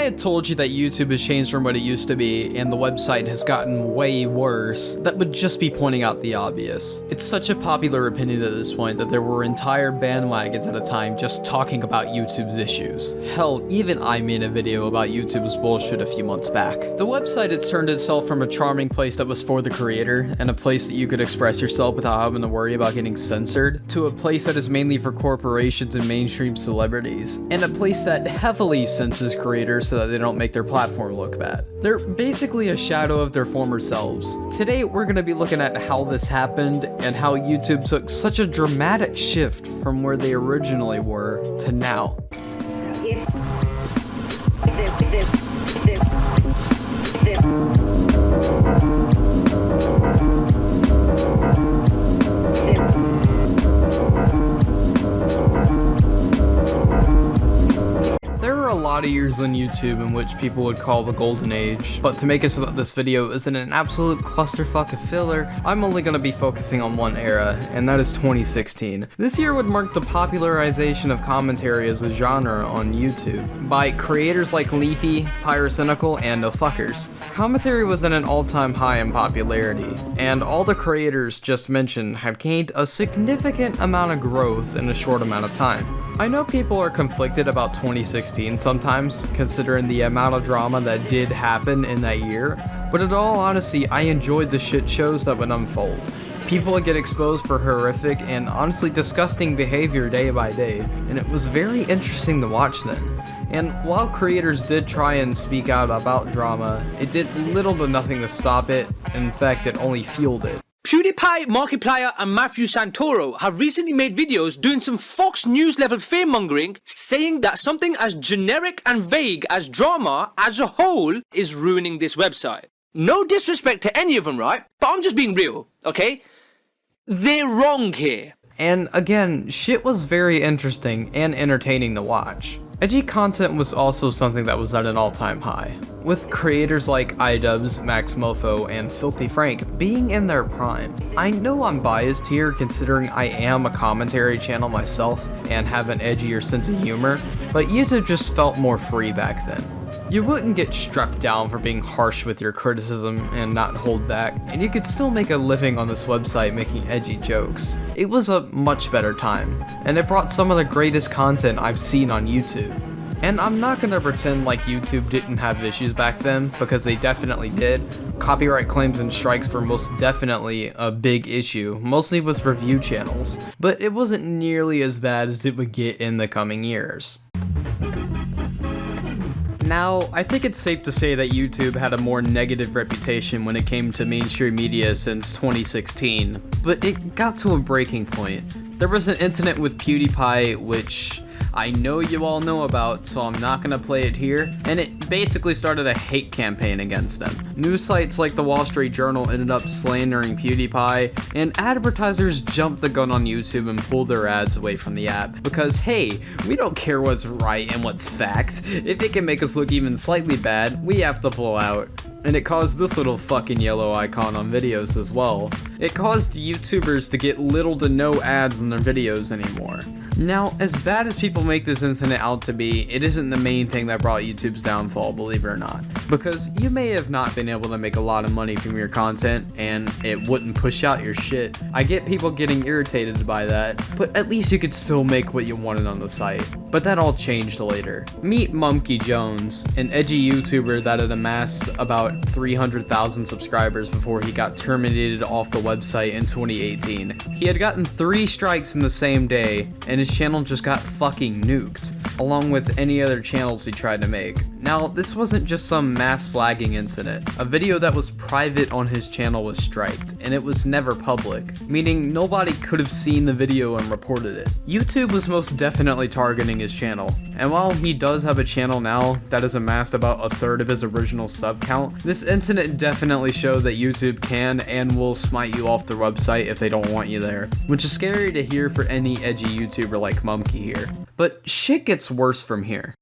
I had told you that YouTube has changed from what it used to be and the website has gotten way worse, that would just be pointing out the obvious. It's such a popular opinion at this point that there were entire bandwagons at a time just talking about YouTube's issues. Hell, even I made a video about YouTube's bullshit a few months back. The website had turned itself from a charming place that was for the creator and a place that you could express yourself without having to worry about getting censored, to a place that is mainly for corporations and mainstream celebrities, and a place that heavily censors creators so that they don't make their platform look bad. They're basically a shadow of their former selves. Today we're going to be looking at how this happened and how YouTube took such a dramatic shift from where they originally were to now. A lot of years on YouTube in which people would call the golden age, but to make it so that this video isn't an absolute clusterfuck of filler, I'm only going to be focusing on one era, and that is 2016. This year would mark the popularization of commentary as a genre on YouTube by creators like Leafy, Pyrocynical, and No Fuckers. Commentary was at an all-time high in popularity, and all the creators just mentioned have gained a significant amount of growth in a short amount of time. I know people are conflicted about 2016 sometimes, considering the amount of drama that did happen in that year, but in all honesty, I enjoyed the shit shows that would unfold. People would get exposed for horrific and honestly disgusting behavior day by day, and it was very interesting to watch then. And while creators did try and speak out about drama, it did little to nothing to stop it. In fact, it only fueled it. PewDiePie, Markiplier, and Matthew Santoro have recently made videos doing some Fox News level fear-mongering, saying that something as generic and vague as drama as a whole is ruining this website. No disrespect to any of them, right? But I'm just being real, okay? They're wrong here. And again, shit was very interesting and entertaining to watch. Edgy content was also something that was at an all-time high, with creators like iDubbbz, Max Mofo, and Filthy Frank being in their prime. I know I'm biased here considering I am a commentary channel myself and have an edgier sense of humor, but YouTube just felt more free back then. You wouldn't get struck down for being harsh with your criticism and not hold back, and you could still make a living on this website making edgy jokes. It was a much better time, and it brought some of the greatest content I've seen on YouTube. And I'm not gonna pretend like YouTube didn't have issues back then, because they definitely did. Copyright claims and strikes were most definitely a big issue, mostly with review channels, but it wasn't nearly as bad as it would get in the coming years. Now, I think it's safe to say that YouTube had a more negative reputation when it came to mainstream media since 2016, but it got to a breaking point. There was an incident with PewDiePie, which I know you all know about, so I'm not gonna play it here, and it basically started a hate campaign against him. News sites like the Wall Street Journal ended up slandering PewDiePie, and advertisers jumped the gun on YouTube and pulled their ads away from the app, because hey, we don't care what's right and what's fact. If it can make us look even slightly bad, we have to pull out. And it caused this little fucking yellow icon on videos as well. It caused YouTubers to get little to no ads on their videos anymore. Now, as bad as people make this incident out to be, it isn't the main thing that brought YouTube's downfall, believe it or not. Because you may have not been able to make a lot of money from your content, and it wouldn't push out your shit. I get people getting irritated by that, but at least you could still make what you wanted on the site. But that all changed later. Meet Mumkey Jones, an edgy YouTuber that had amassed about 300,000 subscribers before he got terminated off the website in 2018. He had gotten 3 strikes in the same day, and his channel just got fucking nuked, along with any other channels he tried to make. Now, this wasn't just some mass flagging incident. A video that was private on his channel was striked, and it was never public, meaning nobody could have seen the video and reported it. YouTube was most definitely targeting his channel, and while he does have a channel now that has amassed about 1/3 of his original sub count, this incident definitely showed that YouTube can and will smite you off their website if they don't want you there, which is scary to hear for any edgy YouTuber like Mumkey here. But shit gets worse from here.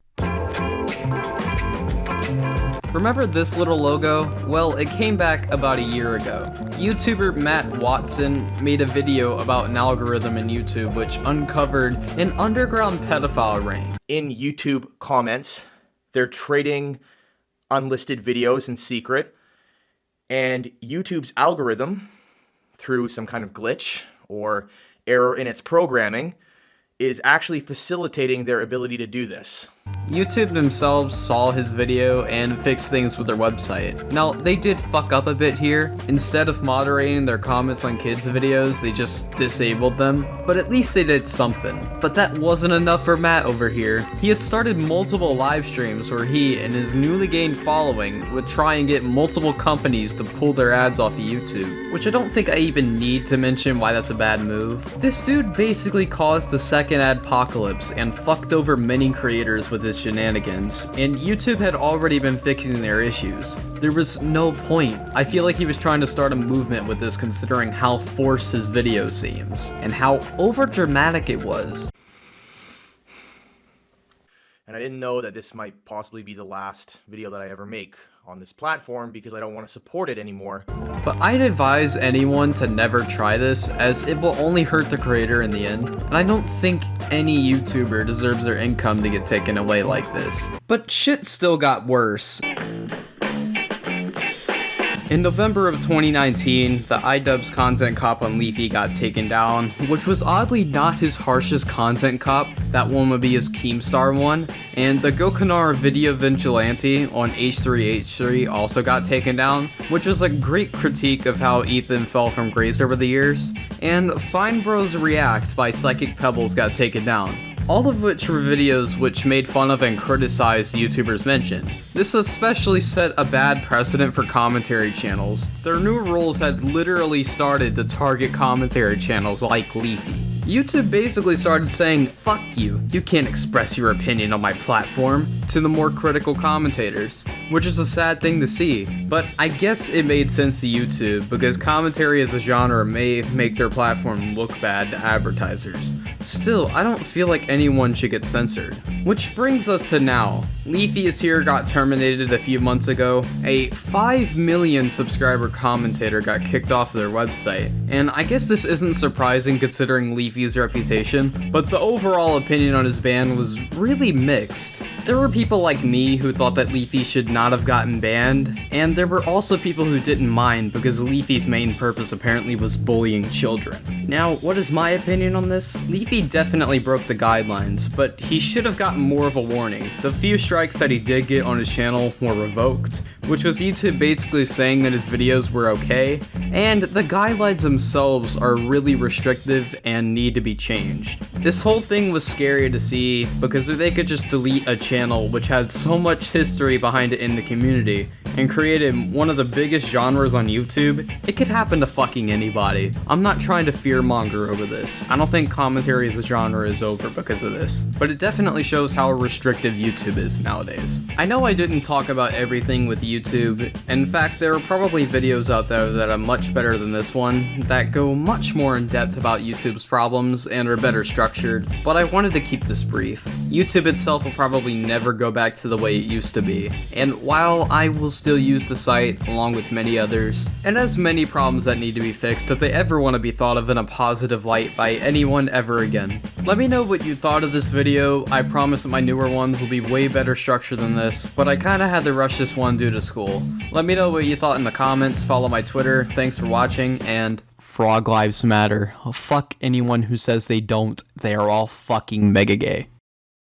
Remember this little logo? Well, it came back about a year ago. YouTuber Matt Watson made a video about an algorithm in YouTube which uncovered an underground pedophile ring. In YouTube comments, They're trading unlisted videos in secret, and YouTube's algorithm, through some kind of glitch or error in its programming, is actually facilitating their ability to do this. YouTube themselves saw his video and fixed things with their website. Now, they did fuck up a bit here. Instead of moderating their comments on kids' videos, they just disabled them, but at least they did something. But that wasn't enough for Matt over here. He had started multiple live streams where he and his newly gained following would try and get multiple companies to pull their ads off of YouTube, which I don't think I even need to mention why that's a bad move. This dude basically caused the second adpocalypse and fucked over many creators with his shenanigans, and YouTube had already been fixing their issues. There was no point. I feel like he was trying to start a movement with this, considering how forced his video seems, and how over-dramatic it was. And I didn't know that this might possibly be the last video that I ever make on this platform because I don't want to support it anymore. But I'd advise anyone to never try this, as it will only hurt the creator in the end, and I don't think any YouTuber deserves their income to get taken away like this. But shit still got worse. In November of 2019, the iDubbbz content cop on Leafy got taken down, which was oddly not his harshest content cop. That one would be his Keemstar one, and the Gokunar Video Vigilante on H3H3 also got taken down, which was a great critique of how Ethan fell from grace over the years, and Fine Bros React by Psychic Pebbles got taken down. All of which were videos which made fun of and criticized YouTubers mentioned. This especially set a bad precedent for commentary channels. Their new rules had literally started to target commentary channels like Leafy. YouTube basically started saying, "Fuck you, you can't express your opinion on my platform," to the more critical commentators, which is a sad thing to see. But I guess it made sense to YouTube, because commentary as a genre may make their platform look bad to advertisers. Still, I don't feel like anyone should get censored. Which brings us to now. Leafy is Here got terminated a few months ago. A 5 million subscriber commentator got kicked off their website. And I guess this isn't surprising considering Leafy's reputation, but the overall opinion on his ban was really mixed. There were people like me who thought that Leafy should not have gotten banned, and there were also people who didn't mind because Leafy's main purpose apparently was bullying children. Now, what is my opinion on this? Leafy definitely broke the guidelines, but he should have gotten more of a warning. The few strikes that he did get on his channel were revoked, which was YouTube basically saying that his videos were okay, and the guidelines themselves are really restrictive and need to be changed. This whole thing was scary to see, because if they could just delete a channel which had so much history behind it in the community, and created one of the biggest genres on YouTube, it could happen to fucking anybody. I'm not trying to fearmonger over this. I don't think commentary as a genre is over because of this, but it definitely shows how restrictive YouTube is nowadays. I know I didn't talk about everything with YouTube. In fact, there are probably videos out there that are much better than this one, that go much more in depth about YouTube's problems and are better structured, but I wanted to keep this brief. YouTube itself will probably never go back to the way it used to be, and while I will still use the site along with many others, it has many problems that need to be fixed if they ever want to be thought of in a positive light by anyone ever again. Let me know what you thought of this video. I promise that my newer ones will be way better structured than this, but I kinda had to rush this one due to school. Let me know what you thought in the comments, follow my Twitter, thanks for watching, and Frog Lives Matter. Fuck anyone who says they don't, they are all fucking mega gay.